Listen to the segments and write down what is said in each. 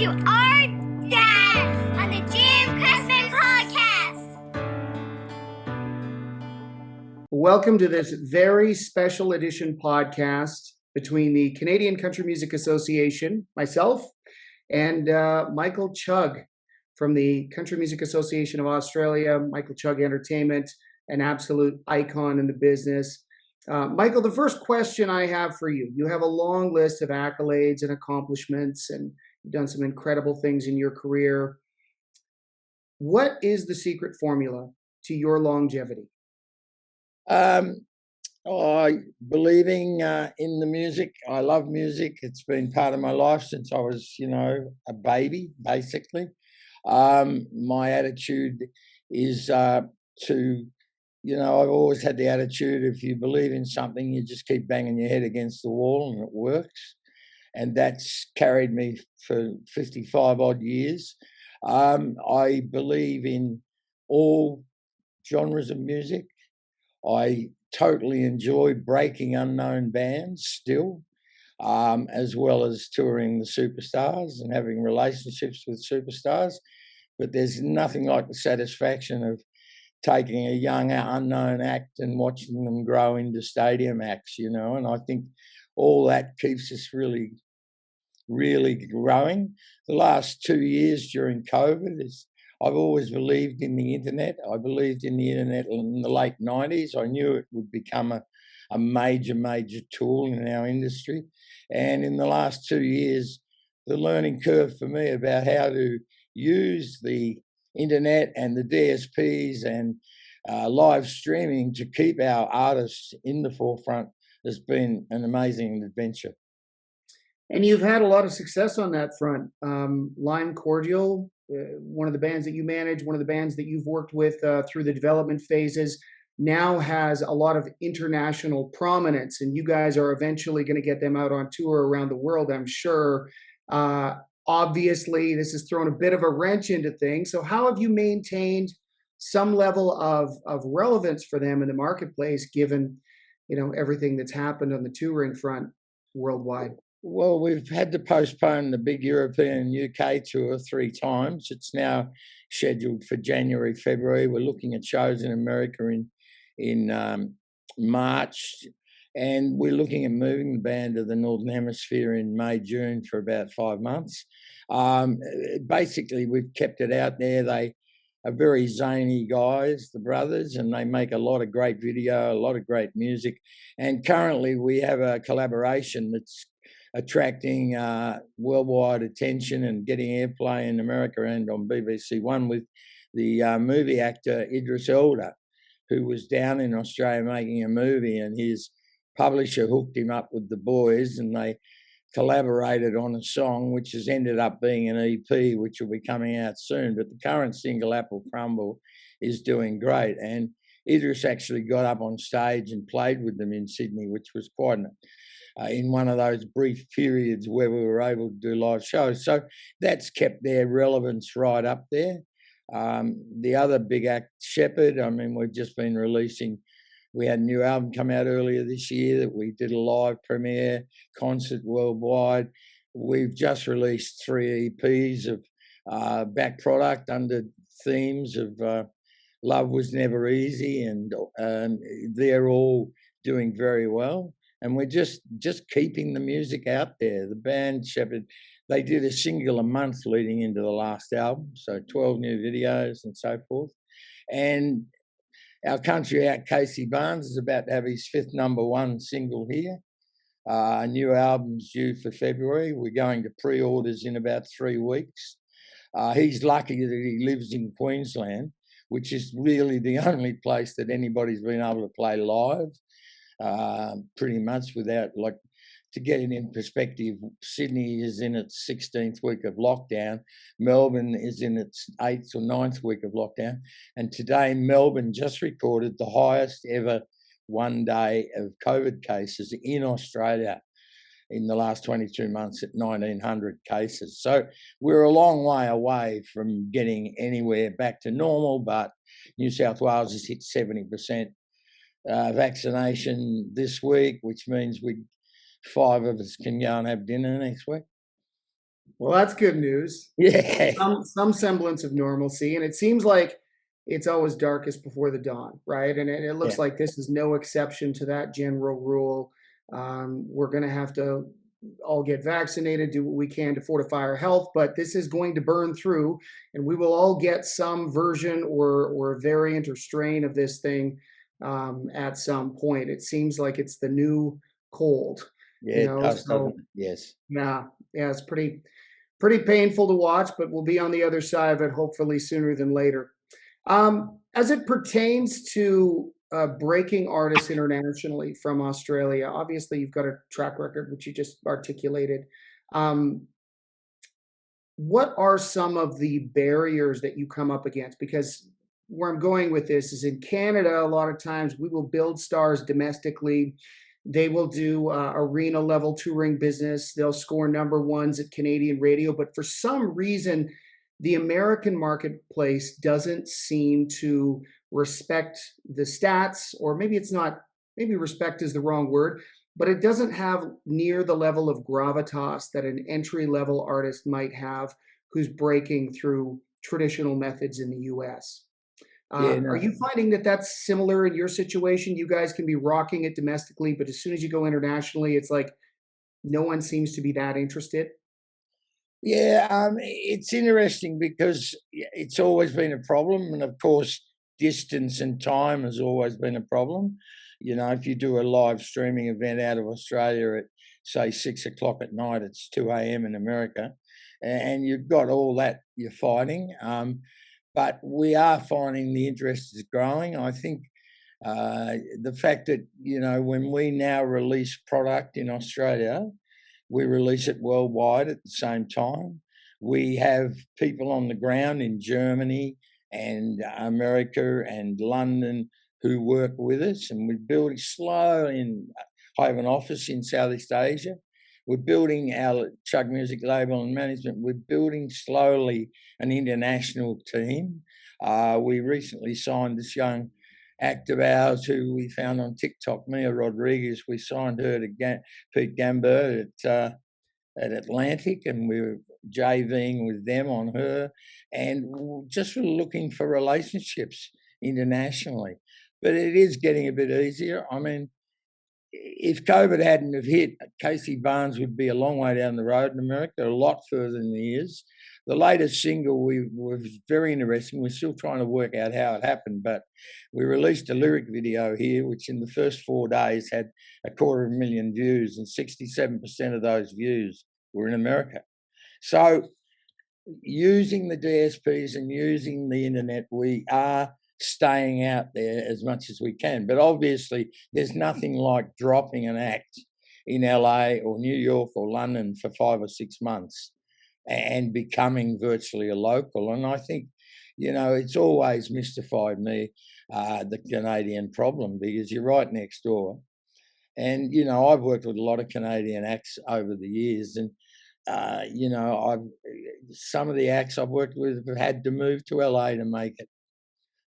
to our dad on the Cressman podcast. Welcome to this very special edition podcast between the Canadian Country Music Association, myself, and Michael Chugg from the Country Music Association of Australia, Michael Chugg Entertainment, an absolute icon in the business. Michael, the first question I have for you, you have a long list of accolades and accomplishments, and you've done some incredible things in your career. What is the secret formula to your longevity? Believing in the music. I love music. It's been part of my life since I was, a baby, basically. My attitude is I've always had the attitude, if you believe in something, you just keep banging your head against the wall and it works. And that's carried me for 55 odd years. I believe in all genres of music. I totally enjoy breaking unknown bands still, as well as touring the superstars and having relationships with superstars. But there's nothing like the satisfaction of taking a young unknown act and watching them grow into stadium acts, and I think all that keeps us really, really growing. The last 2 years during COVID I've always believed in the internet. I believed in the internet in the late 90s. I knew it would become a major, major tool in our industry. And in the last 2 years, the learning curve for me about how to use the internet and the DSPs and live streaming to keep our artists in the forefront has been an amazing adventure. And you've had a lot of success on that front. Lime Cordial, one of the bands that you manage, one of the bands that you've worked with through the development phases, now has a lot of international prominence, and you guys are eventually going to get them out on tour around the world, I'm sure. Obviously, this has thrown a bit of a wrench into things. So how have you maintained some level of relevance for them in the marketplace, given, everything that's happened on the touring front worldwide? Well, we've had to postpone the big European UK tour 3 times. It's now scheduled for January, February. We're looking at shows in America in March. And we're looking at moving the band to the Northern Hemisphere in May, June for about 5 months. Basically, we've kept it out there. They are very zany guys, the brothers, and they make a lot of great video, a lot of great music. And currently we have a collaboration that's attracting worldwide attention and getting airplay in America and on BBC One with the movie actor Idris Elba, who was down in Australia making a movie, and his publisher hooked him up with the boys and they collaborated on a song which has ended up being an EP which will be coming out soon. But the current single, Apple Crumble, is doing great. And Idris actually got up on stage and played with them in Sydney, which was quite in one of those brief periods where we were able to do live shows. So that's kept their relevance right up there. The other big act, Shepherd, we've just been releasing. We had a new album come out earlier this year that we did a live premiere concert worldwide. We've just released 3 EPs of back product under themes of Love Was Never Easy, and they're all doing very well. And we're just keeping the music out there. The band Shepherd, they did a single a month leading into the last album, so 12 new videos and so forth. And our country act, Casey Barnes, is about to have his 5th #1 single here. A new album's due for February. We're going to pre-orders in about 3 weeks. He's lucky that he lives in Queensland, which is really the only place that anybody's been able to play live, pretty much without, to get it in perspective, Sydney is in its 16th week of lockdown. Melbourne is in its 8th or 9th week of lockdown. And today, Melbourne just recorded the highest ever one day of COVID cases in Australia in the last 22 months at 1,900 cases. So we're a long way away from getting anywhere back to normal, but New South Wales has hit 70% vaccination this week, which means 5 of us can go and have dinner next week. Well, that's good news. Yeah, Some semblance of normalcy, and it seems like it's always darkest before the dawn, right? And it yeah, looks like this is no exception to that general rule. We're going to have to all get vaccinated, do what we can to fortify our health, but this is going to burn through, and we will all get some version or variant or strain of this thing at some point. It seems like it's the new cold, yeah. you It know. does, doesn't So it? Yes. yeah, yeah, it's pretty painful to watch, but we'll be on the other side of it hopefully sooner than later. As it pertains to breaking artists internationally from Australia, obviously you've got a track record which you just articulated. Um, what are some of the barriers that you come up against? Because where I'm going with this is in Canada, a lot of times we will build stars domestically. They will do arena level touring business. They'll score number ones at Canadian radio. But for some reason, the American marketplace doesn't seem to respect the stats, or maybe it's not, maybe respect is the wrong word, but it doesn't have near the level of gravitas that an entry level artist might have who's breaking through traditional methods in the US. Yeah, Are no. you finding that that's similar in your situation? You guys can be rocking it domestically, but as soon as you go internationally, it's like no one seems to be that interested. Yeah, it's interesting because it's always been a problem, and of course, distance and time has always been a problem. You know, if you do a live streaming event out of Australia at say 6 o'clock at night, it's 2 a.m. in America, and you've got all that you're fighting. But we are finding the interest is growing. I think the fact that when we now release product in Australia, we release it worldwide at the same time. We have people on the ground in Germany and America and London who work with us, and we're building slowly. I have an office in Southeast Asia. We're building our Chugg music label and management. We're building slowly an international team. We recently signed this young act of ours who we found on TikTok, Mia Rodriguez. We signed her to Pete Gambert at Atlantic, and we were JVing with them on her, and just looking for relationships internationally. But it is getting a bit easier. I mean, if COVID hadn't have hit, Casey Barnes would be a long way down the road in America, a lot further than he is. The latest single was very interesting. We're still trying to work out how it happened, but we released a lyric video here, which in the first 4 days had 250,000 views, and 67% of those views were in America. So using the DSPs and using the internet, we are staying out there as much as we can. But obviously, there's nothing like dropping an act in LA or New York or London for 5 or 6 months and becoming virtually a local. And I think, it's always mystified me, the Canadian problem, because you're right next door. And, I've worked with a lot of Canadian acts over the years, and I've some of the acts I've worked with have had to move to LA to make it,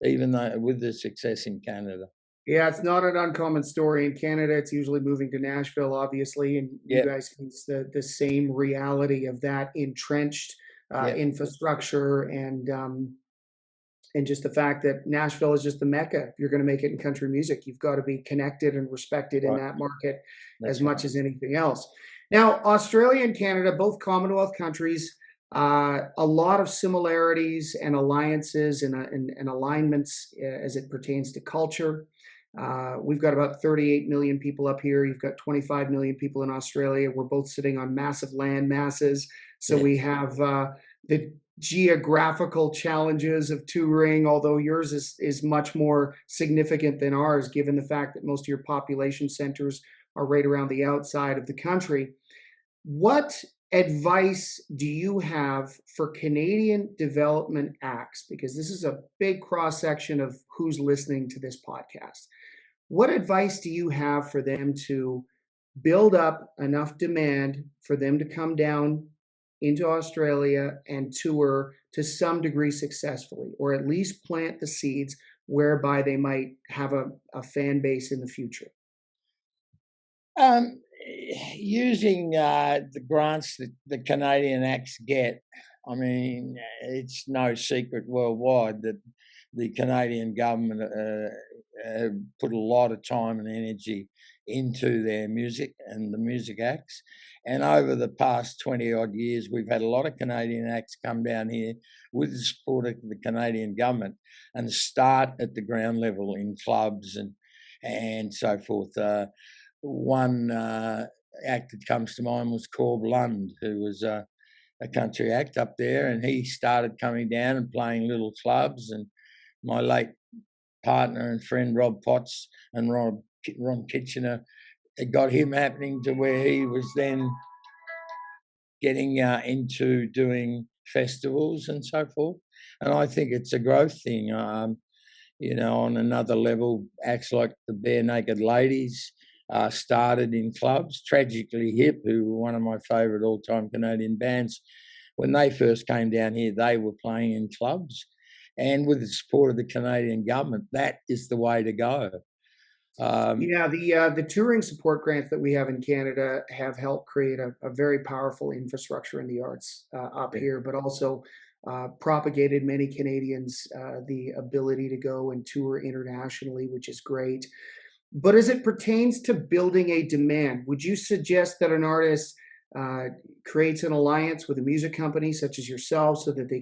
even though with the success in Canada. Yeah, it's not an uncommon story in Canada. It's usually moving to Nashville, obviously, and you Yep, guys face the same reality of that entrenched yep, infrastructure and just the fact that Nashville is just the mecca. If you're going to make it in country music, you've got to be connected and respected in right. that market as That's right. much as anything else. Now, Australia and Canada, both Commonwealth countries, a lot of similarities and alliances and alignments as it pertains to culture. We've got about 38 million people up here. You've got 25 million people in Australia. We're both sitting on massive land masses. So Yeah, we have the geographical challenges of touring, although yours is much more significant than ours, given the fact that most of your population centers are right around the outside of the country. What advice do you have for Canadian development acts? Because this is a big cross section of who's listening to this podcast. What advice do you have for them to build up enough demand for them to come down into Australia and tour to some degree successfully, or at least plant the seeds whereby they might have a fan base in the future? um, using the grants that the Canadian acts get, I mean, it's no secret worldwide that the Canadian government have put a lot of time and energy into their music and the music acts. And over the past 20 odd years, we've had a lot of Canadian acts come down here with the support of the Canadian government and start at the ground level in clubs and so forth. One act that comes to mind was Corb Lund, who was a country act up there, and he started coming down and playing little clubs. And my late partner and friend Rob Potts and Ron Kitchener, it got him happening to where he was then getting into doing festivals and so forth. And I think it's a growth thing. On another level, acts like the Bare Naked Ladies started in clubs. Tragically Hip, who were one of my favourite all-time Canadian bands, when they first came down here, they were playing in clubs. And with the support of the Canadian government, that is the way to go. The touring support grants that we have in Canada have helped create a very powerful infrastructure in the arts up here, but also propagated many Canadians the ability to go and tour internationally, which is great. But as it pertains to building a demand, would you suggest that an artist creates an alliance with a music company such as yourself so that they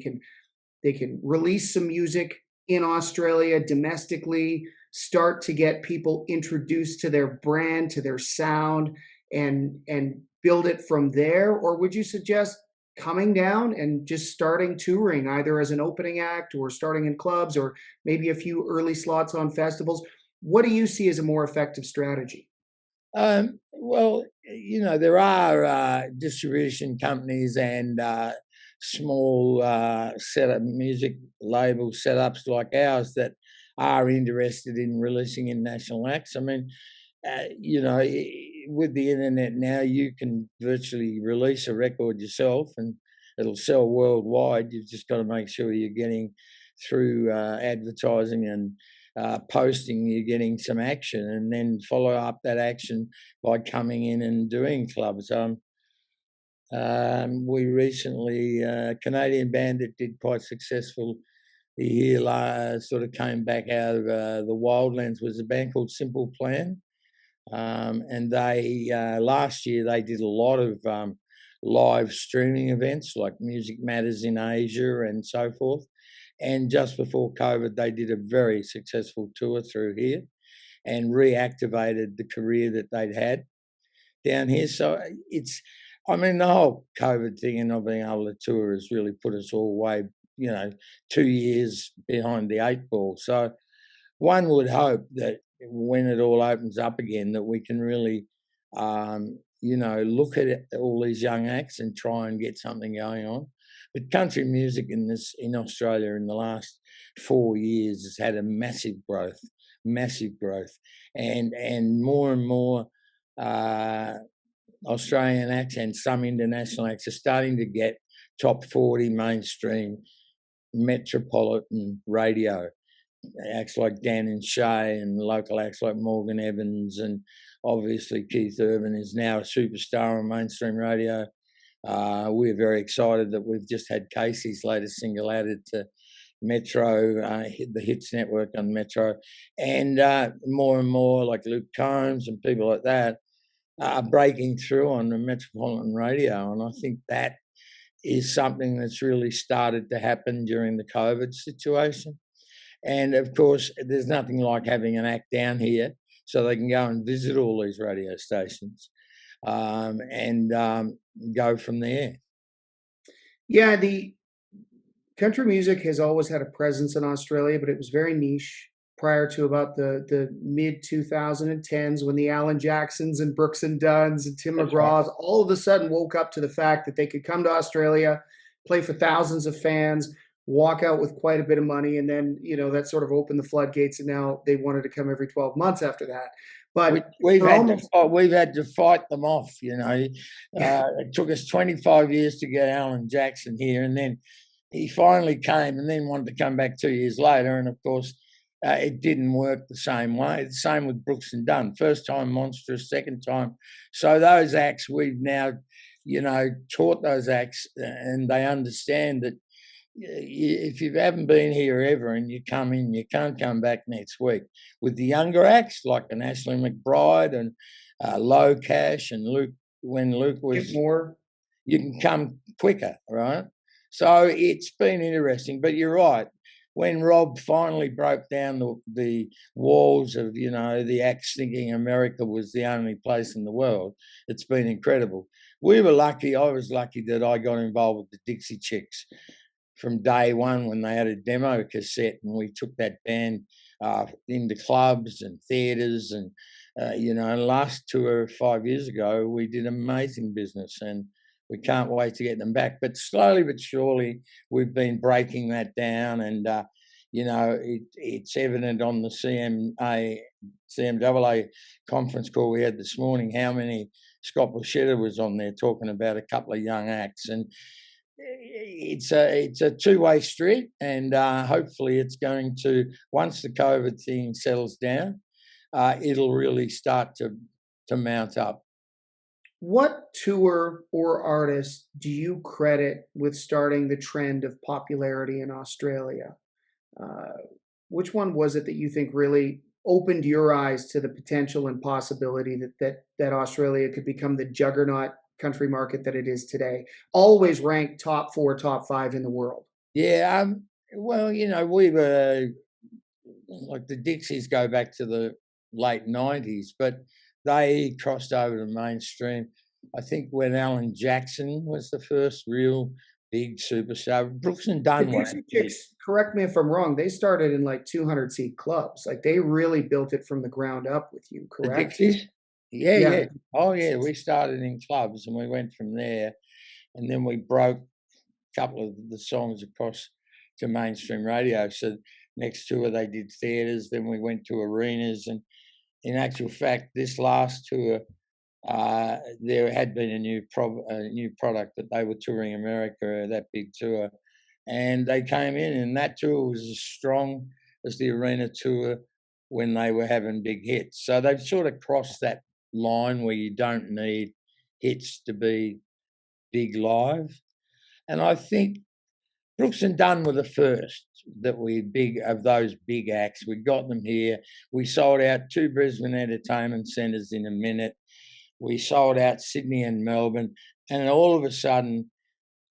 can release some music in Australia domestically, start to get people introduced to their brand, to their sound, and build it from there? Or would you suggest coming down and just starting touring, either as an opening act or starting in clubs or maybe a few early slots on festivals? What do you see as a more effective strategy? There are distribution companies and small music label setups like ours that are interested in releasing international acts. I mean, with the internet now, you can virtually release a record yourself and it'll sell worldwide. You've just got to make sure you're getting through advertising and posting, you're getting some action, and then follow up that action by coming in and doing clubs. We recently, a Canadian band that did quite successful here, sort of came back out of the wildlands, was a band called Simple Plan. And they, last year, they did a lot of live streaming events like Music Matters in Asia and so forth. And just before COVID, they did a very successful tour through here and reactivated the career that they'd had down here. So the whole COVID thing and not being able to tour has really put us all way, 2 years behind the 8 ball. So one would hope that when it all opens up again, that we can really, look at all these young acts and try and get something going on. But country music in Australia in the last 4 years has had a massive growth, and more Australian acts and some international acts are starting to get top 40 mainstream metropolitan radio. Acts like Dan and Shay and local acts like Morgan Evans, and obviously Keith Urban is now a superstar on mainstream radio. We're very excited that we've just had Casey's latest single added to Metro, the Hits Network on Metro, and more like Luke Combs and people like that are breaking through on the metropolitan radio. And I think that is something that's really started to happen during the COVID situation. And of course, there's nothing like having an act down here so they can go and visit all these radio stations and go from there. Yeah, the country music has always had a presence in Australia, but it was very niche prior to about the mid 2010s when the Alan Jacksons and Brooks and Dunns and Tim McGraws all of a sudden woke up to the fact that they could come to Australia, play for thousands of fans, walk out with quite a bit of money, and then that sort of opened the floodgates, and now they wanted to come every 12 months after that. But we've had to fight them off. It took us 25 years to get Alan Jackson here, and then he finally came, and then wanted to come back 2 years later. And of course, it didn't work the same way. The same with Brooks and Dunn. First time monstrous, second time. So those acts we've now, taught those acts, and they understand that if you haven't been here ever and you come in, you can't come back next week. With the younger acts like an Ashley McBride and Low Cash and Luke, when Luke was more, you can come quicker, right? So it's been interesting. But you're right. When Rob finally broke down the walls of, the acts thinking America was the only place in the world, it's been incredible. We were lucky. I was lucky that I got involved with the Dixie Chicks from day one when they had a demo cassette, and we took that band into clubs and theatres. And, last tour 5 years ago, we did amazing business, and we can't wait to get them back. But slowly but surely, we've been breaking that down, and it's evident on the CMAA conference call we had this morning how many Scott Buschetta was on there talking about a couple of young acts, and it's a two-way street, and hopefully it's going to, once the COVID thing settles down, it'll really start to mount up. What tour or artist do you credit with starting the trend of popularity in Australia? Which one was it that you think really opened your eyes to the potential and possibility that Australia could become the juggernaut country market that it is today? Always ranked top 4, top 5 in the world. Yeah, well, we were like the Dixies go back to the late 90s, but they crossed over to mainstream. I think when Alan Jackson was the first real big superstar. Brooks and Dunn. The Dixie Chicks, correct me if I'm wrong, they started in like 200-seat clubs. Like they really built it from the ground up with you, correct? The Dixies? Yeah, Yeah. yeah. Oh, yeah. We started in clubs and we went from there, and then we broke a couple of the songs across to mainstream radio. So next tour they did theatres, then we went to arenas, and in actual fact, this last tour, there had been a new product that they were touring America, that big tour, and they came in, and that tour was as strong as the arena tour when they were having big hits. So they've sort of crossed that line where you don't need hits to be big live. And I think Brooks and Dunn were the first that we big of those big acts. We got them here. We sold out 2 Brisbane entertainment centres in a minute. We sold out Sydney and Melbourne, and all of a sudden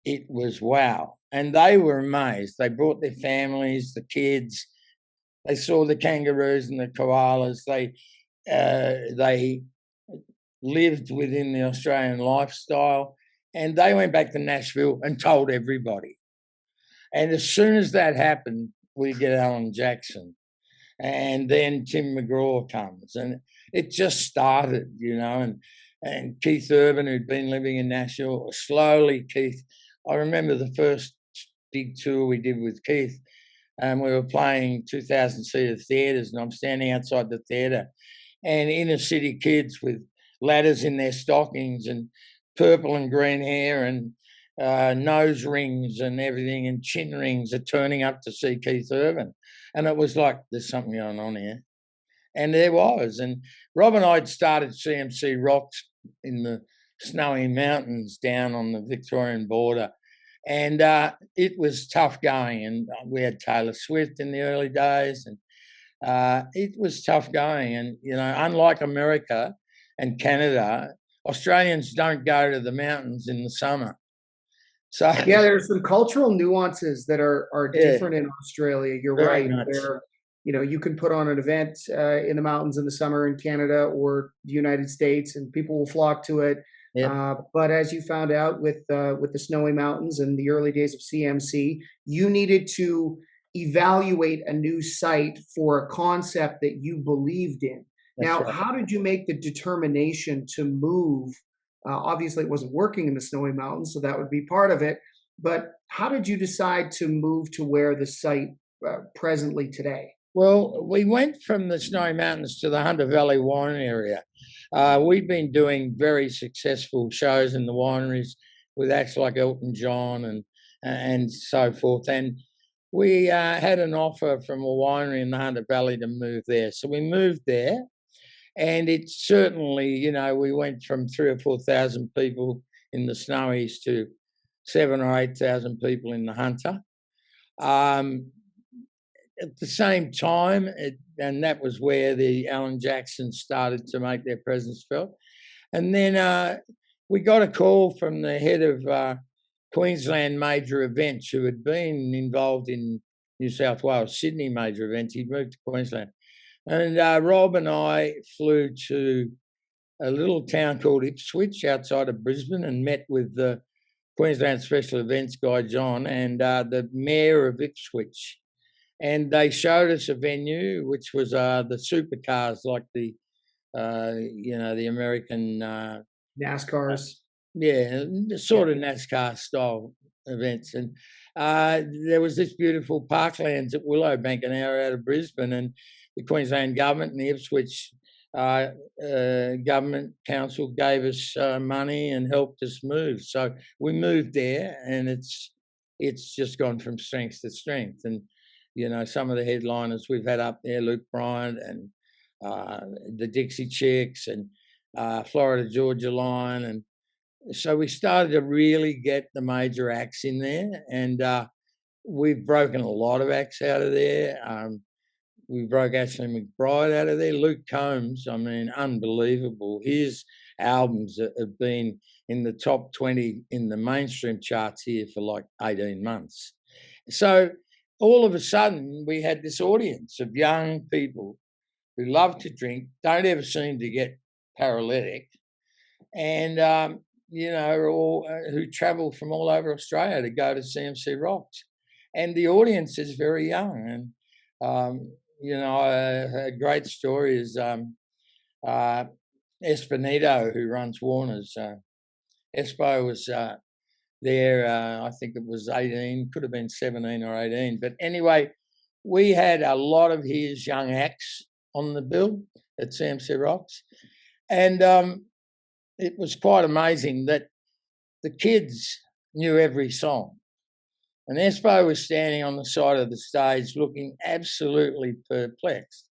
it was wow. And they were amazed. They brought their families, the kids. They saw the kangaroos and the koalas. They lived within the Australian lifestyle, and they went back to Nashville and told everybody. And as soon as that happened, we get Alan Jackson, and then Tim McGraw comes, and it just started, and Keith Urban, who'd been living in Nashville, slowly Keith. I remember the first big tour we did with Keith, and we were playing 2,000-seater theatres, and I'm standing outside the theatre, and inner city kids with ladders in their stockings and purple and green hair and nose rings and everything and chin rings are turning up to see Keith Urban. And it was like, there's something going on here. And there was. And Rob and I had started CMC Rocks in the snowy mountains down on the Victorian border. And it was tough going. And we had Taylor Swift in the early days. And it was tough going. And, unlike America and Canada, Australians don't go to the mountains in the summer. So yeah, there's some cultural nuances that are different in Australia. You're right. Where, you can put on an event in the mountains in the summer in Canada or the United States, and people will flock to it. Yeah. But as you found out with the snowy mountains and the early days of CMC, you needed to evaluate a new site for a concept that you believed in. Now, how did you make the determination to move? Obviously, it wasn't working in the snowy mountains, so that would be part of it. But how did you decide to move to where the site presently today? Well, we went from the Snowy Mountains to the Hunter Valley wine area. We've been doing very successful shows in the wineries with acts like Elton John and so forth. And we had an offer from a winery in the Hunter Valley to move there. So we moved there, and it certainly, you know, we went from 3,000 or 4,000 people in the Snowies to 7,000 or 8,000 people in the Hunter. At the same time, and that was where the Alan Jacksons started to make their presence felt. And then we got a call from the head of Queensland Major Events, who had been involved in New South Wales, Sydney Major Events. He'd moved to Queensland. And Rob and I flew to a little town called Ipswich outside of Brisbane and met with the Queensland Special Events guy, John, and the Mayor of Ipswich. And they showed us a venue, which was the supercars, like the, you know, the American... NASCARs. Yeah, the sort of NASCAR style events. And there was this beautiful parklands at Willowbank, an hour out of Brisbane, and the Queensland government and the Ipswich government council gave us money and helped us move. So we moved there, and it's just gone from strength to strength. And, you know, some of the headliners we've had up there, Luke Bryant and the Dixie Chicks and Florida Georgia Line. And so we started to really get the major acts in there, and we've broken a lot of acts out of there. We broke Ashley McBride out of there. Luke Combs, I mean, unbelievable. His albums have been in the top 20 in the mainstream charts here for like 18 months. So all of a sudden, we had this audience of young people who love to drink, don't ever seem to get paralytic, and you know, who travel from all over Australia to go to CMC Rocks. And the audience is very young. And, you know, a great story is Espinito, who runs Warner's. Espo was there, I think it was 18, could have been 17 or 18. But anyway, we had a lot of his young acts on the bill at CMC Rocks. And it was quite amazing that the kids knew every song. And Espo was standing on the side of the stage looking absolutely perplexed.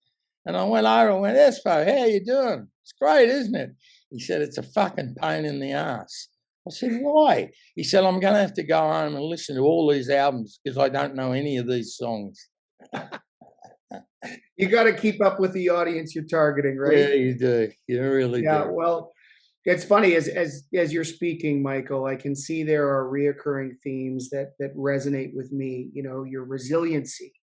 And I went over and went, Espo, how you doing? It's great, isn't it? He said, it's a fucking pain in the ass. I said, why? He said, I'm going to have to go home and listen to all these albums because I don't know any of these songs. You got to keep up with the audience you're targeting, right? Yeah, you do. You really do. Yeah, well, it's funny as you're speaking, Michael, I can see there are reoccurring themes that resonate with me. You know, your resiliency,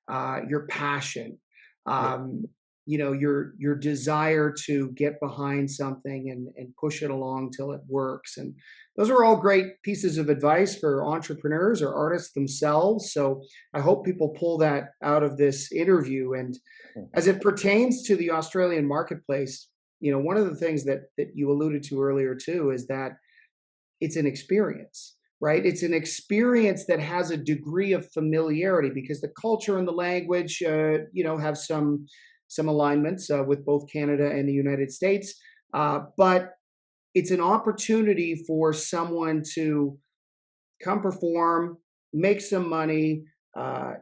your passion, you know, your desire to get behind something and push it along till it works. And those are all great pieces of advice for entrepreneurs or artists themselves. So I hope people pull that out of this interview. And as it pertains to the Australian marketplace, you know, one of the things that you alluded to earlier too is that it's an experience, right? It's an experience that has a degree of familiarity because the culture and the language, you know, have some alignments with both Canada and the United States. But it's an opportunity for someone to come perform, make some money,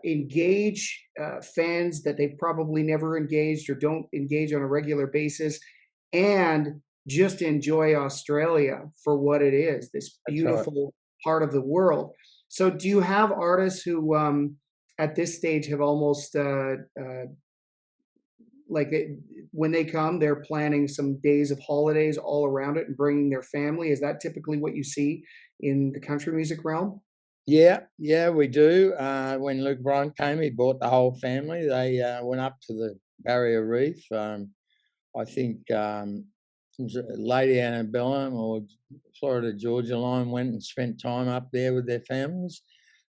engage fans that they've probably never engaged or don't engage on a regular basis, and just enjoy Australia for what it is, this beautiful part of the world. So do you have artists who at this stage have almost when they come, they're planning some days of holidays all around it and bringing their family? Is that typically what you see in the country music realm? Yeah, we do. When Luke Bryant came, he brought the whole family. They went up to the Barrier Reef. I think Lady Antebellum or Florida Georgia Line went and spent time up there with their families.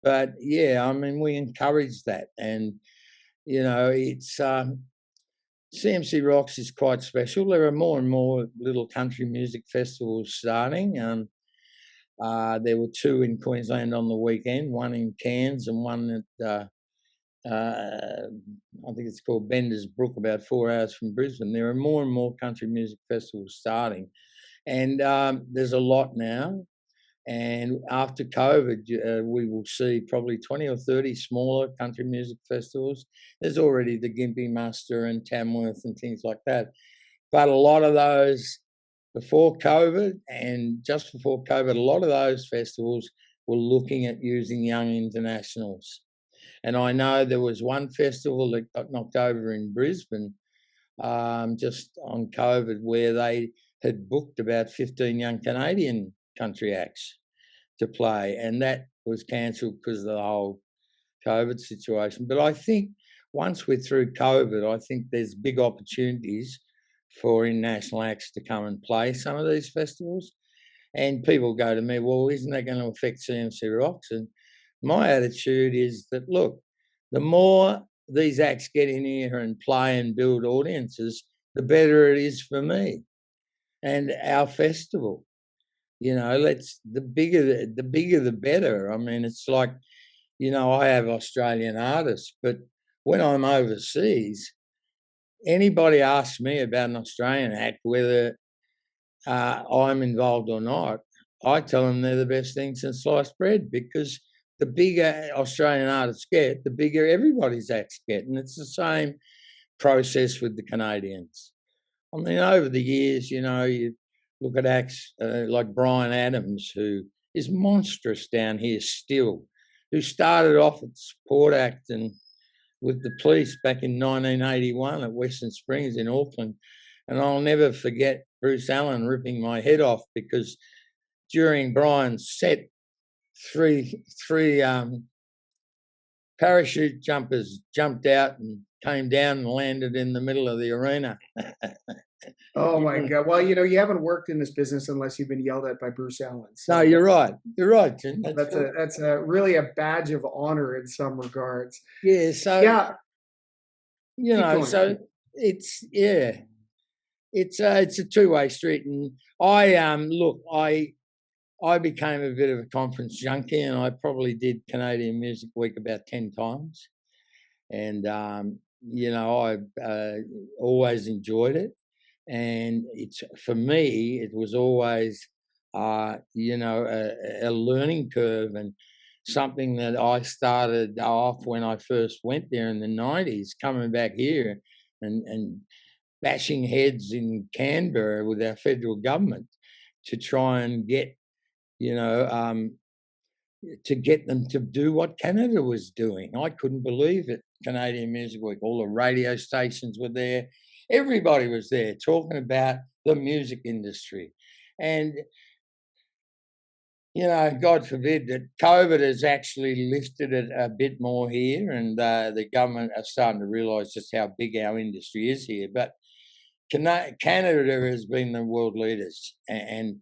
But yeah, I mean, we encourage that. And, you know, it's CMC Rocks is quite special. There are more and more little country music festivals starting. There were 2 in Queensland on the weekend, one in Cairns and one at I think it's called Bender's Brook, about 4 hours from Brisbane. There are more and more country music festivals starting, and there's a lot now. And after COVID, we will see probably 20 or 30 smaller country music festivals. There's already the Gympie Muster and Tamworth and things like that. But a lot of those before COVID and just before COVID, a lot of those festivals were looking at using young internationals. And I know there was one festival that got knocked over in Brisbane just on COVID where they had booked about 15 young Canadian country acts to play, and that was cancelled because of the whole COVID situation. But I think once we're through COVID, I think there's big opportunities for international acts to come and play some of these festivals. And people go to me, well, isn't that going to affect CMC Rocks? And my attitude is that, look, the more these acts get in here and play and build audiences, the better it is for me and our festival. You know, the bigger the better. I mean, it's like, you know, I have Australian artists, but when I'm overseas, anybody asks me about an Australian act, whether I'm involved or not, I tell them they're the best thing since sliced bread, because the bigger Australian artists get, the bigger everybody's acts get. And it's the same process with the Canadians. I mean, over the years, you know, you look at acts like Brian Adams, who is monstrous down here still, who started off at support act and with the police back in 1981 at Western Springs in Auckland. And I'll never forget Bruce Allen ripping my head off because during Brian's set, three parachute jumpers jumped out and came down and landed in the middle of the arena. Oh my God! Well, you know, you haven't worked in this business unless you've been yelled at by Bruce Allen. So no, you're right. You're right, Tim. that's really a badge of honor in some regards. Yeah. So Yeah, you know, so it's it's a two-way street, and I became a bit of a conference junkie, and I probably did Canadian Music Week about 10 times, and you know, I always enjoyed it, and it's for me it was always you know, a learning curve and something that I started off when I first went there in the 90s, coming back here and bashing heads in Canberra with our federal government to try and get, you know, to get them to do what Canada was doing. I couldn't believe it. Canadian Music Week, all the radio stations were there. Everybody was there talking about the music industry. And, you know, God forbid that COVID has actually lifted it a bit more here, and the government are starting to realise just how big our industry is here. But Canada has been the world leaders, and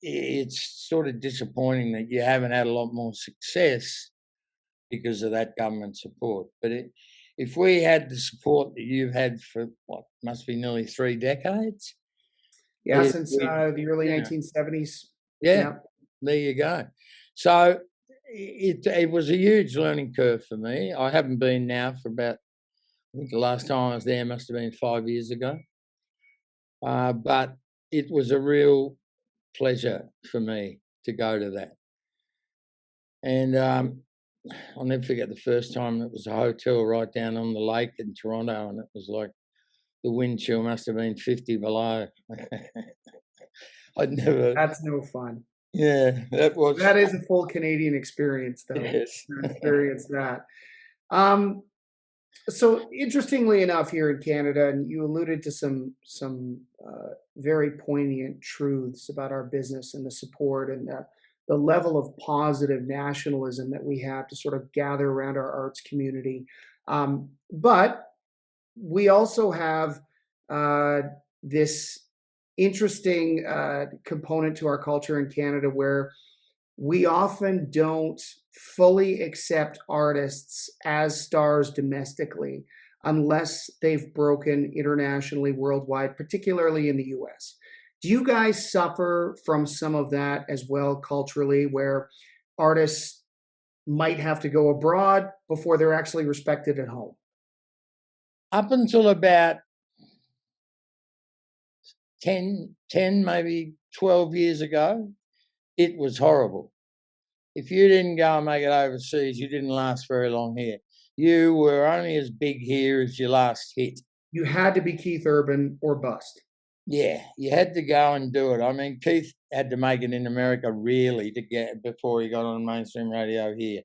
it's sort of disappointing that you haven't had a lot more success because of that government support. But if we had the support that you've had for what must be nearly 3 decades, yeah, since the early 1970s. Yeah, there you go. So it was a huge learning curve for me. I haven't been now for about, I think the last time I was there must have been 5 years ago. But it was a real pleasure for me to go to that. And I'll never forget the first time. It was a hotel right down on the lake in Toronto, and it was like the wind chill must have been 50 below. I'd never. That's no fun. Yeah, that is a full Canadian experience, though. Yes. Experience that. So interestingly enough, here in Canada, and you alluded to some very poignant truths about our business and the support and the level of positive nationalism that we have to sort of gather around our arts community. But we also have this interesting component to our culture in Canada where we often don't fully accept artists as stars domestically unless they've broken internationally, worldwide, particularly in the US. Do you guys suffer from some of that as well culturally, where artists might have to go abroad before they're actually respected at home? Up until about 10, maybe 12 years ago, it was horrible. If you didn't go and make it overseas, you didn't last very long here. You were only as big here as your last hit. You had to be Keith Urban or bust. Yeah, you had to go and do it. I mean, Keith had to make it in America really to get before he got on mainstream radio here.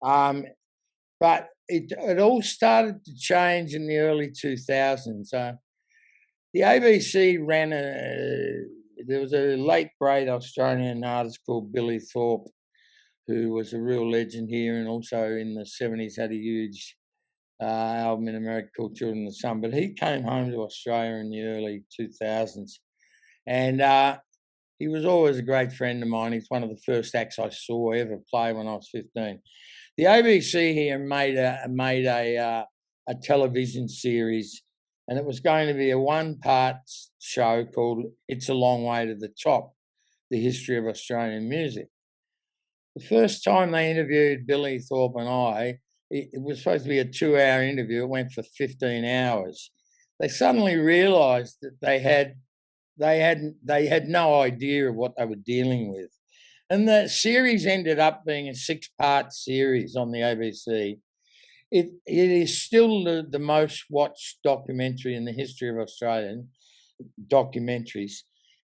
But it all started to change in the early 2000s. The ABC ran there was a late great Australian artist called Billy Thorpe, who was a real legend here, and also in the 70s had a huge album in America called Children of the Sun. But he came home to Australia in the early 2000s, and he was always a great friend of mine. He's one of the first acts I saw ever play when I was 15. The ABC here made a television series, and it was going to be a one-part show called It's a Long Way to the Top, the history of Australian music. The first time they interviewed Billy Thorpe and I, it was supposed to be a 2-hour interview. It went for 15 hours. They suddenly realised that they had no idea of what they were dealing with. And the series ended up being a 6-part series on the ABC. It is still the most watched documentary in the history of Australian documentaries.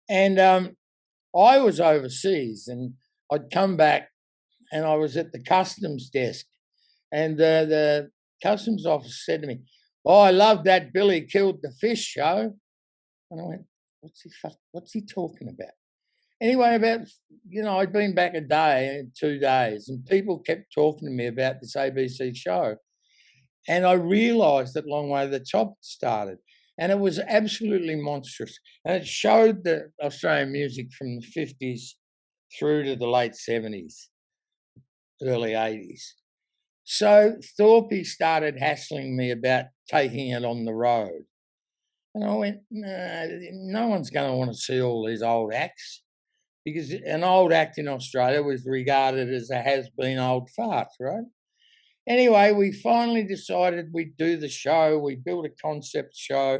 And I was overseas, and I'd come back, and I was at the customs desk, and the customs officer said to me, "Oh, I love that Billy Killed the Fish show." And I went, what's he talking about? Anyway, I'd been back a day, 2 days, and people kept talking to me about this ABC show. And I realised that Long Way to the Top started. And it was absolutely monstrous. And it showed the Australian music from the 50s through to the late 70s, early 80s. So Thorpe started hassling me about taking it on the road. And I went, no one's going to want to see all these old acts, because an old act in Australia was regarded as a has-been old fart, right? Anyway, we finally decided we'd do the show. We built a concept show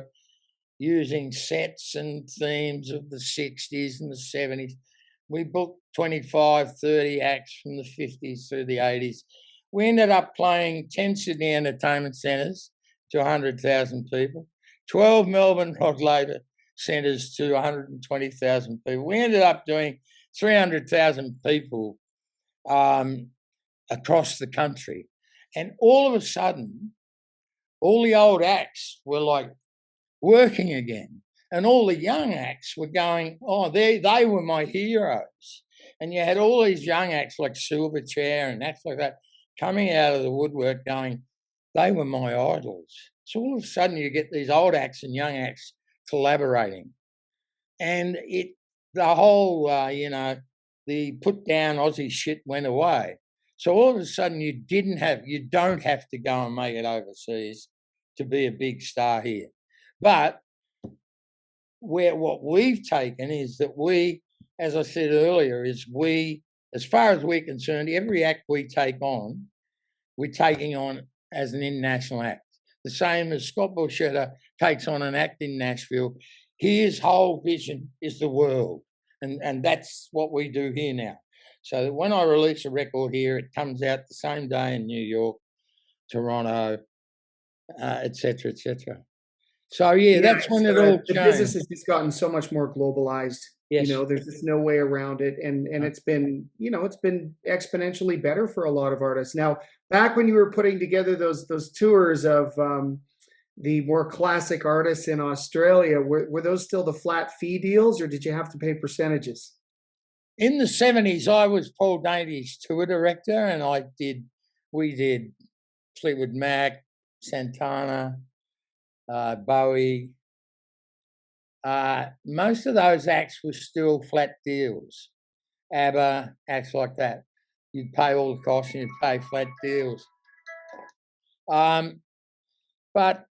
using sets and themes of the 60s and the 70s. We booked 25, 30 acts from the 50s through the 80s. We ended up playing 10 Sydney entertainment centres to 100,000 people, 12 Melbourne Rod Labour centres to 120,000 people. We ended up doing 300,000 people across the country. And all of a sudden, all the old acts were like working again. And all the young acts were going, oh, they were my heroes. And you had all these young acts like Silverchair and acts like that coming out of the woodwork going, they were my idols. So all of a sudden you get these old acts and young acts collaborating. And the whole, the put down Aussie shit went away. So all of a sudden you don't have to go and make it overseas to be a big star here. But what we've taken is that we, as I said earlier, as far as we're concerned, every act we take on, we're taking on as an international act. The same as Scott Borchetta takes on an act in Nashville. His whole vision is the world. And that's what we do here now. So that when I release a record here, it comes out the same day in New York, Toronto, et cetera, et cetera. So, that's when it all changed. The business has just gotten so much more globalized. Yes. There's just no way around it. And it's been, it's been exponentially better for a lot of artists. Now, back when you were putting together those tours of the more classic artists in Australia, were those still the flat fee deals, or did you have to pay percentages? In the 70s, I was Paul Dainty's tour director, and we did Fleetwood Mac, Santana, Bowie. Most of those acts were still flat deals. ABBA, acts like that. You'd pay all the costs and you'd pay flat deals. But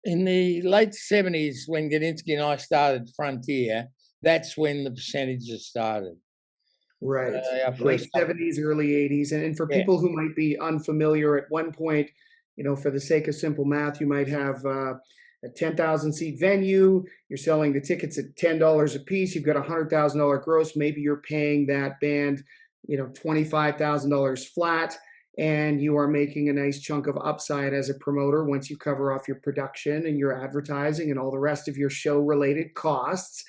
in the late 70s, when Gudinski and I started Frontier, that's when the percentages started. Right. Late 70s, early 80s. And for people who might be unfamiliar, at one point, for the sake of simple math, you might have a a 10,000 seat venue, you're selling the tickets at $10 a piece, you've got $100,000 gross, maybe you're paying that band, $25,000 flat, and you are making a nice chunk of upside as a promoter once you cover off your production and your advertising and all the rest of your show related costs.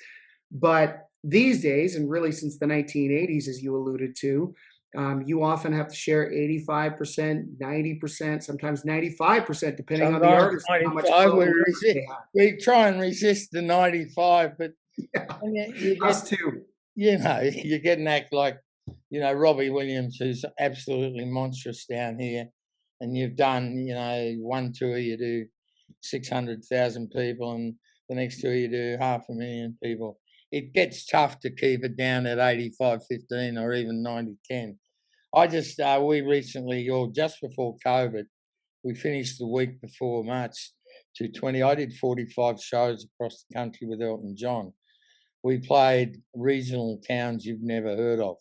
But these days, and really since the 1980s, as you alluded to, you often have to share 85%, 90%, sometimes 95%, depending on the Sometimes artist, and how much 95, global leverage they have. we try and resist the 95, but Yeah, and you us get, too. you get an act like, Robbie Williams, who's absolutely monstrous down here, and you've done, one tour you do 600,000 people, and the next tour you do 500,000 people. It gets tough to keep it down at 85-15 or even 90-10. We recently, or just before COVID, we finished the week before March 2020. I did 45 shows across the country with Elton John. We played regional towns you've never heard of.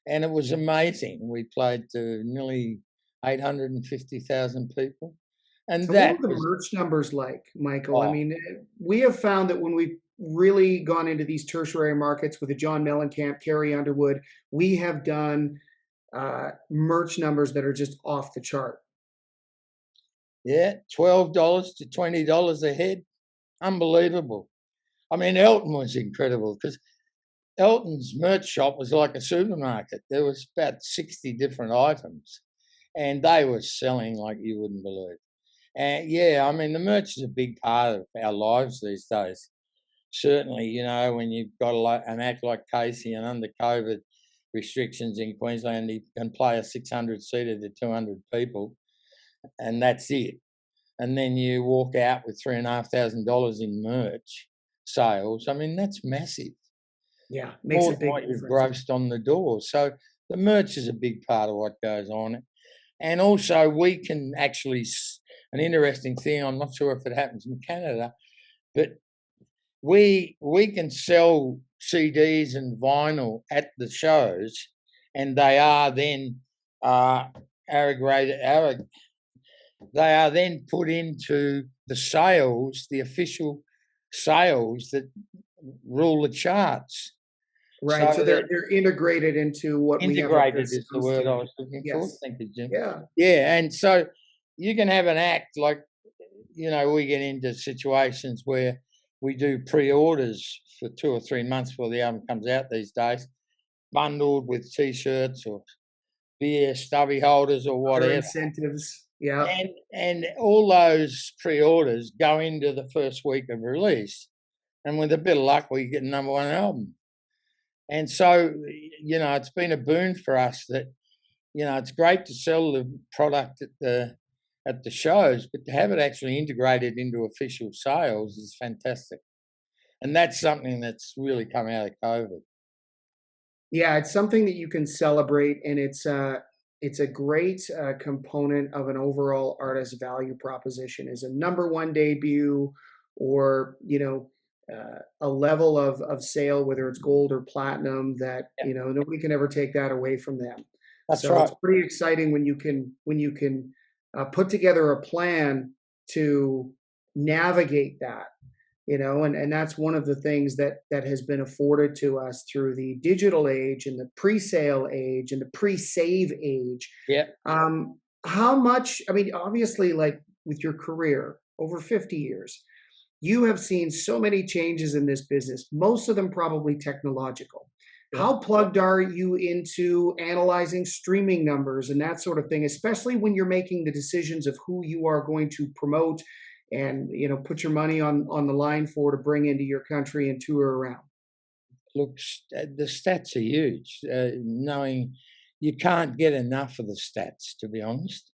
And it was amazing. We played to nearly 850,000 people. And So that what were the was, merch numbers like, Michael? I oh, mean, we have found that when we've really gone into these tertiary markets with the John Mellencamp, Carrie Underwood, we have done merch numbers that are just off the chart. yeah, $12 to $20 a head. Unbelievable. I mean, Elton was incredible because Elton's merch shop was like a supermarket. There was about 60 different items, and they were selling like you wouldn't believe. And I mean, the merch is a big part of our lives these days. Certainly, when you've got an act like Casey and under COVID restrictions in Queensland, you can play a 600-seater to 200 people, and that's it. And then you walk out with $3,500 in merch sales. I mean, that's massive. Yeah, makes More a than big what you've difference. grossed on the door. So the merch is a big part of what goes on. And also, we can actually, an interesting thing, I'm not sure if it happens in Canada, but we can sell CDs and vinyl at the shows, and they are then they are then put into the sales, the official sales that rule the charts. Right. So So they're integrated into what we have up here integrated as is the sound word I studio. was looking for. Yes. Thank you, Jim. Yeah. Yeah, and so you can have an act like, we get into situations where we do pre-orders for 2 or 3 months before the album comes out these days, bundled with T-shirts or beer stubby holders or Other whatever. incentives. Yeah. And all those pre-orders go into the first week of release. And with a bit of luck, we get a number one album. And so, it's been a boon for us that, it's great to sell the product at the shows, but to have it actually integrated into official sales is fantastic. And that's something that's really come out of COVID. Yeah, it's something that you can celebrate, and it's a great component of an overall artist value proposition. Is a number one debut, or a level of sale, whether it's gold or platinum, that Yeah, nobody can ever take that away from them. that's So it's right. pretty exciting when you can put together a plan to navigate that, and that's one of the things that has been afforded to us through the digital age and the pre-sale age and the pre-save age. Yeah. How much, I mean, obviously, like with your career over 50 years, you have seen so many changes in this business, most of them probably technological. Yeah. How plugged are you into analyzing streaming numbers and that sort of thing, especially when you're making the decisions of who you are going to promote and put your money on the line for, to bring into your country and tour around? Look, the stats are huge. Knowing you can't get enough of the stats, to be honest.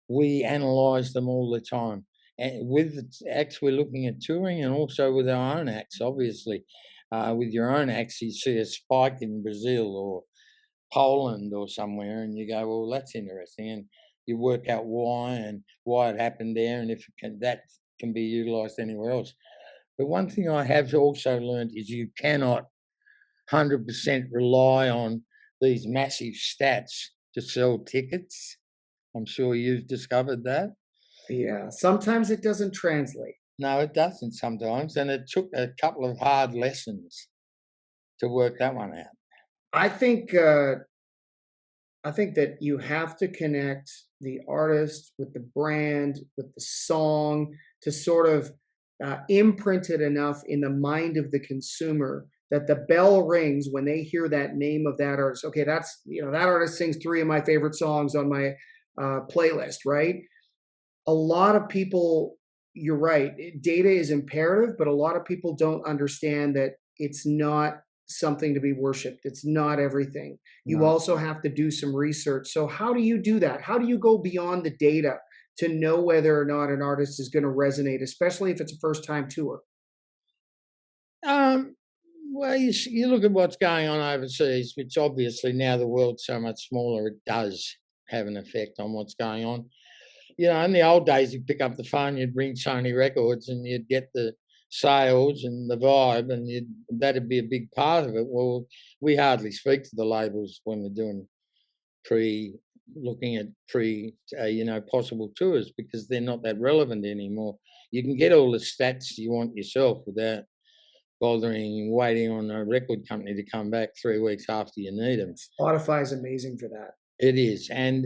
We analyse them all the time. And with the acts, we're looking at touring and also with our own acts, obviously. With your own acts, you see a spike in Brazil or Poland or somewhere, and you go, well, that's interesting. And you work out why and why it happened there, and if that can be utilised anywhere else. But one thing I have also learned is you cannot 100% rely on these massive stats to sell tickets. I'm sure you've discovered that. Yeah, sometimes it doesn't translate. No, it doesn't sometimes, and it took a couple of hard lessons to work that one out. I think I think that you have to connect the artist with the brand, with the song, to sort of imprint it enough in the mind of the consumer that the bell rings when they hear that name of that artist. Okay, that's that artist sings three of my favorite songs on my playlist, right? A lot of people, you're right, data is imperative, but a lot of people don't understand that it's not something to be worshiped. It's not everything. You No. also have to do some research. So how do you do that? How do you go beyond the data to know whether or not an artist is going to resonate, especially if it's a first time tour? Um, well, you look at what's going on overseas, which obviously now the world's so much smaller, it does have an effect on what's going on. In the old days, you'd pick up the phone, you'd ring Sony Records, and you'd get the sales and the vibe, and that'd be a big part of it. Well, we hardly speak to the labels when we're doing pre, looking at possible tours because they're not that relevant anymore. You can get all the stats you want yourself without bothering waiting on a record company to come back 3 weeks after you need them. Spotify is amazing for that. It is, and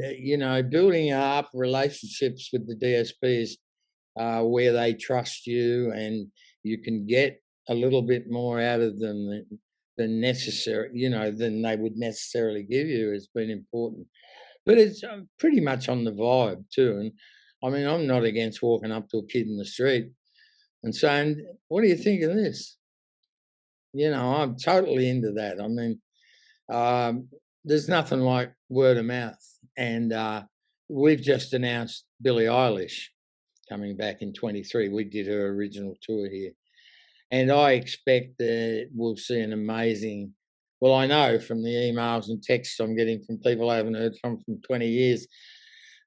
building up relationships with the DSPs where they trust you, and you can get a little bit more out of them than necessary, than they would necessarily give you has been important. But it's pretty much on the vibe too. And I mean, I'm not against walking up to a kid in the street and saying, "What do you think of this?" I'm totally into that. I mean, there's nothing like word of mouth. And we've just announced Billie Eilish coming back in 23. We did her original tour here. And I expect that we'll see an amazing, well, I know from the emails and texts I'm getting from people I haven't heard from 20 years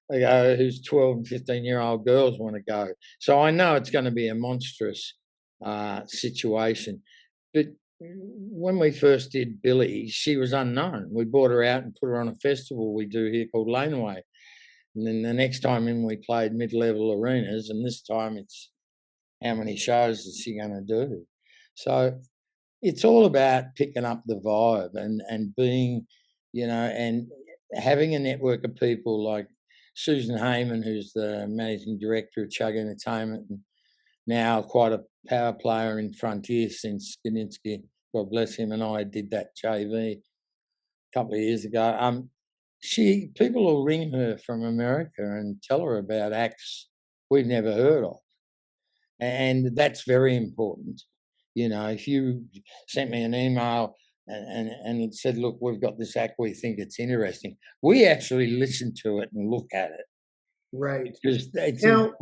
ago whose 12 and 15-year-old girls want to go. So I know it's going to be a monstrous situation. But when we first did Billy, she was unknown. We brought her out and put her on a festival we do here called Laneway. And then the next time in, we played mid-level arenas, and this time it's how many shows is she going to do? So it's all about picking up the vibe and being, and having a network of people like Susan Heyman, who's the managing director of Chugg Entertainment, and now quite a power player in Frontier since Gudinski, God bless him, and I did that JV a couple of years ago. People will ring her from America and tell her about acts we've never heard of, and that's very important. If you sent me an email and it said, "Look, we've got this act, we think it's interesting," we actually listen to it and look at it Right. because it's Now,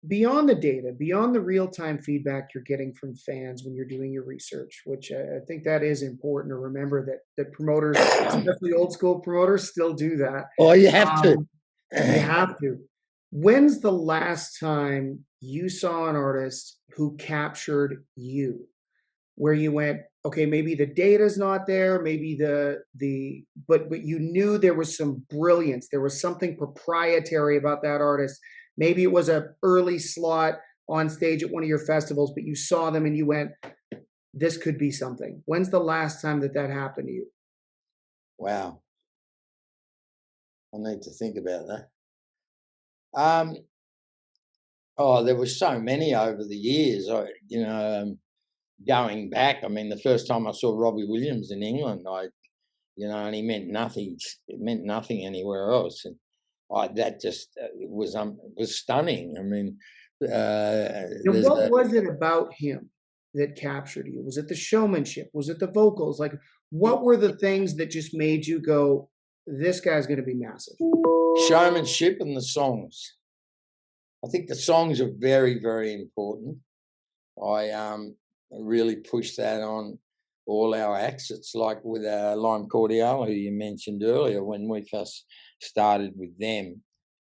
beyond the data, beyond the real-time feedback you're getting from fans when you're doing your research, which I think that is important to remember that promoters, especially old school promoters, still do that. oh, you have to. You have to. When's the last time you saw an artist who captured you? Where you went, okay, maybe the data's not there, maybe but you knew there was some brilliance, there was something proprietary about that artist. Maybe it was a early slot on stage at one of your festivals, but you saw them and you went, this could be something. When's the last time that happened to you? Wow, I need to think about that. Um, oh, there were so many over the years. Going back, I mean, the first time I saw Robbie Williams in England, and he meant nothing. It meant nothing anywhere else, and that just was stunning. I mean, And there's what a was it about him that captured you? Was it the showmanship? Was it the vocals? Like, what were the things that just made you go, this guy's going to be massive? showmanship and the songs. I think the songs are very, very important. I really push that on all our acts. It's like with Lime Cordiale, who you mentioned earlier, when we first started with them.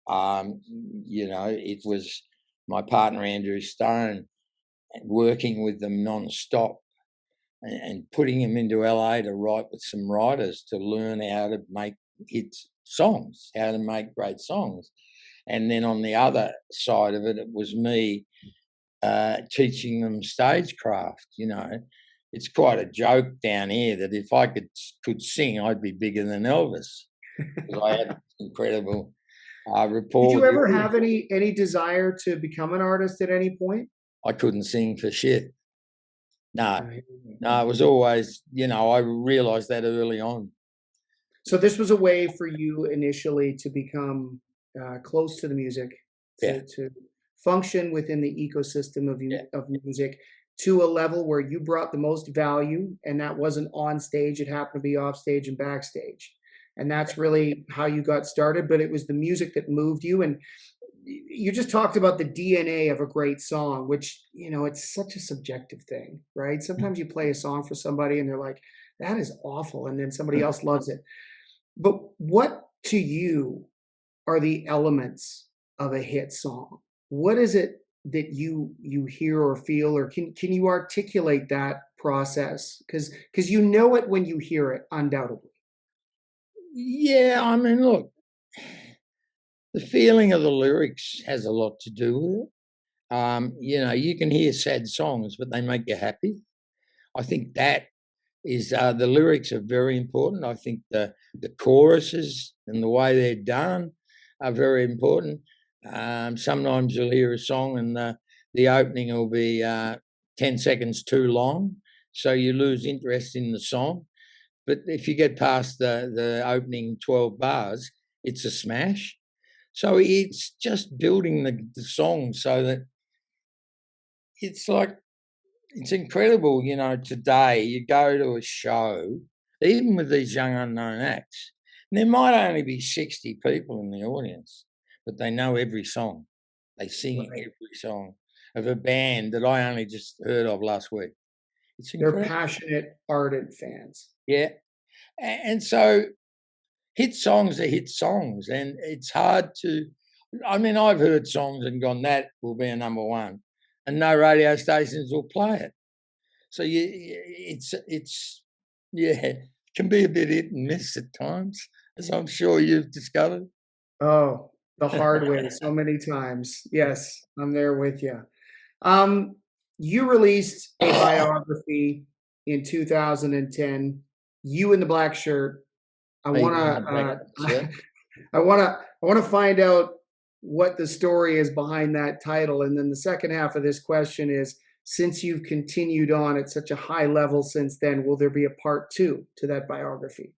It was my partner Andrew Stone working with them non-stop and putting him into LA to write with some writers to learn how to make hit songs, how to make great songs. And then on the other side of it, it was me teaching them stagecraft. It's quite a joke down here that if I could sing, I'd be bigger than Elvis, because I had incredible rapport. Did you with ever the have any desire to become an artist at any point? I couldn't sing for shit. No, Right. no, it was always, I realised that early on. So this was a way for you initially to become close to the music, Yeah. to function within the ecosystem of Yeah. of music to a level where you brought the most value, and that wasn't on stage; it happened to be off stage and backstage, and that's really how you got started. But it was the music that moved you, and you just talked about the DNA of a great song, which, it's such a subjective thing, right? Sometimes you play a song for somebody and they're like, that is awful. And then somebody else loves it. But what to you are the elements of a hit song? What is it that you hear or feel, or can you articulate that process? Because you know it when you hear it, undoubtedly. Yeah, I mean, look, the feeling of the lyrics has a lot to do with it. You can hear sad songs, but they make you happy. I think that is the lyrics are very important. I think the choruses and the way they're done are very important. Sometimes you'll hear a song and the opening will be 10 seconds too long, so you lose interest in the song. But if you get past the opening 12 bars, it's a smash. So it's just building the song so that it's like, it's incredible, today you go to a show, even with these young unknown acts, and there might only be 60 people in the audience, but they know every song. They sing Right. every song of a band that I only just heard of last week. It's They're incredible. passionate, ardent fans. Yeah. And so hit songs are hit songs, and it's hard to, I've heard songs and gone, that will be a number one, and no radio stations will play it. So it's can be a bit hit and miss at times, as I'm sure you've discovered. Oh, the hard way so many times. Yes, I'm there with you. Um, you released a biography in 2010, You in the Black Shirt. I Me wanna, and the black shirt. I wanna find out what the story is behind that title, and then the second half of this question is, since you've continued on at such a high level since then, will there be a part 2 to that biography?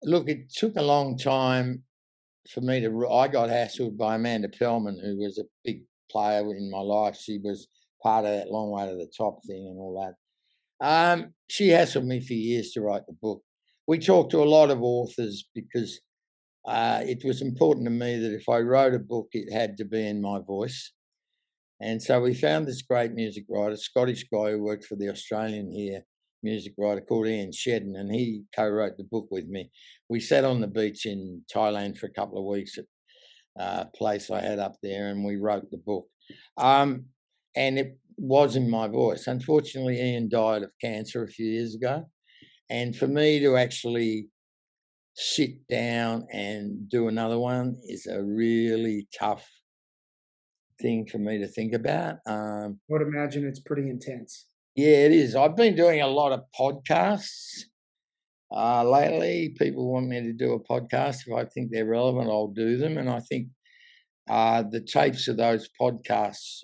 Look, it took a long time for me to. I got hassled by Amanda Pellman, who was a big player in my life. She was part of that long way to the top thing and all that. She hassled me for years to write the book. We talked to a lot of authors because it was important to me that if I wrote a book, it had to be in my voice. And so we found this great music writer, Scottish guy who worked for the Australian here, music writer called Ian Shedden, and he co-wrote the book with me. We sat on the beach in Thailand for a couple of weeks at a place I had up there, and we wrote the book. And it was in my voice. Unfortunately, Ian died of cancer a few years ago. And for me to actually sit down and do another one is a really tough thing for me to think about. I would imagine it's pretty intense. Yeah, it is. I've been doing a lot of podcasts lately. People want me to do a podcast. If I think they're relevant, I'll do them. And I think the tapes of those podcasts,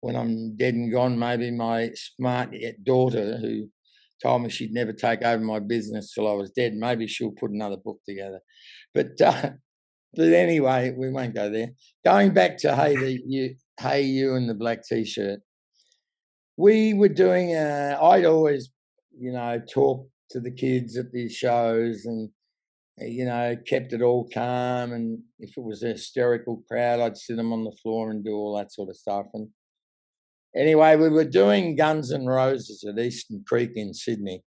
when I'm dead and gone, maybe my smart daughter, who told me she'd never take over my business till I was dead, maybe she'll put another book together. But anyway, we won't go there. Going back to Hey You and the Black T-shirt. We were doing. I'd always, talk to the kids at these shows, and kept it all calm. And if it was a hysterical crowd, I'd sit them on the floor and do all that sort of stuff. And anyway, we were doing Guns N' Roses at Eastern Creek in Sydney.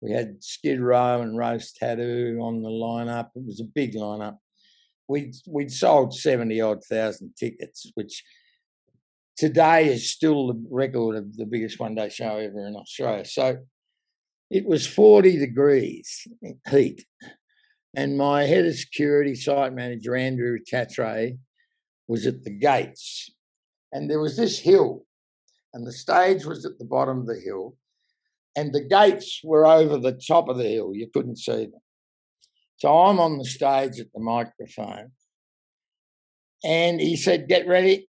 We had Skid Row and Rose Tattoo on the lineup. It was a big lineup. We'd sold 70-odd thousand tickets, which today is still the record of the biggest one-day show ever in Australia. So it was 40 degrees heat. And my head of security, site manager, Andrew Tatray, was at the gates. And there was this hill, and the stage was at the bottom of the hill, and the gates were over the top of the hill. You couldn't see them. So I'm on the stage at the microphone, and he said, "Get ready.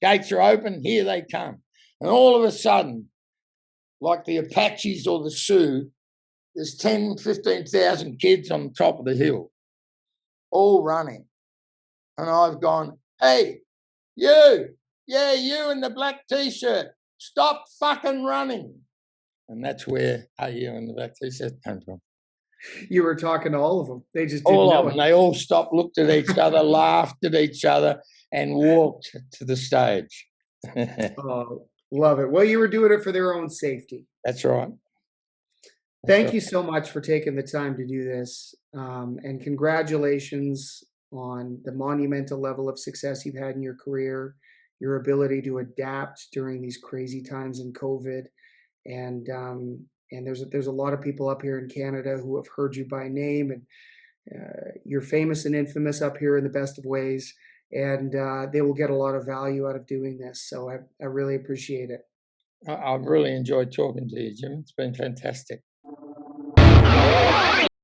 Gates are open. Here they come." And all of a sudden, like the Apaches or the Sioux, there's 10, 15,000 kids on the top of the hill, all running. And I've gone, "Hey, you, yeah, you in the black T-shirt, stop fucking running." And that's where "Hey, you in the black T-shirt" came from. You were talking to all of them. They just didn't All know of them. it. They all stopped, looked at each other, laughed at each other, and walked to the stage. Oh, love it. Well, you were doing it for their own safety. That's right. Thank you so much for taking the time to do this. And congratulations on the monumental level of success you've had in your career, your ability to adapt during these crazy times in COVID. And there's a lot of people up here in Canada who have heard you by name, and you're famous and infamous up here in the best of ways. And they will get a lot of value out of doing this. So I really appreciate it. I've really enjoyed talking to you, Jim. It's been fantastic.